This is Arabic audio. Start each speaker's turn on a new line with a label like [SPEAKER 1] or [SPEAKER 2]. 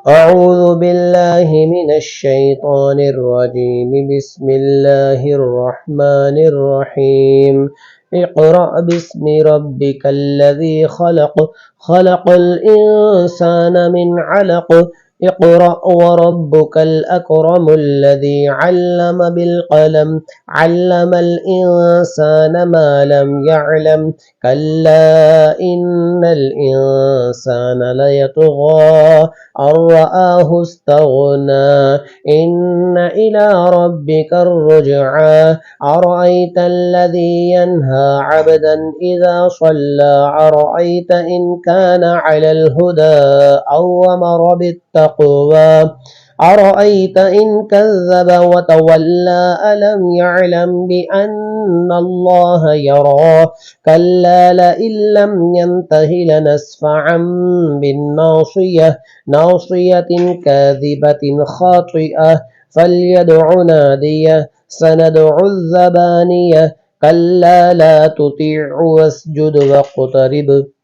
[SPEAKER 1] أعوذ بالله من الشيطان الرجيم. بسم الله الرحمن الرحيم. اقرأ باسم ربك الذي خلق. خلق الإنسان من علق. اقرأ وربك الأكرم الذي علم بالقلم. علم الإنسان ما لم يعلم. كلا إن الإنسان ليطغى أن رآه استغنى. إن إلى ربك الرجعى. أرأيت الذي ينهى عبدا إذا صلى. أرأيت إن كان على الهدى أو أمر بالتقوى. أرأيت إن كذب وتولى. ألم يعلم بأن الله يرى. كلا لئن لم ينته لنسفعا بالناصية. ناصية كاذبة خاطئة. فليدع ناديه. سندع الزبانية. كلا لا تطيع واسجد واقترب.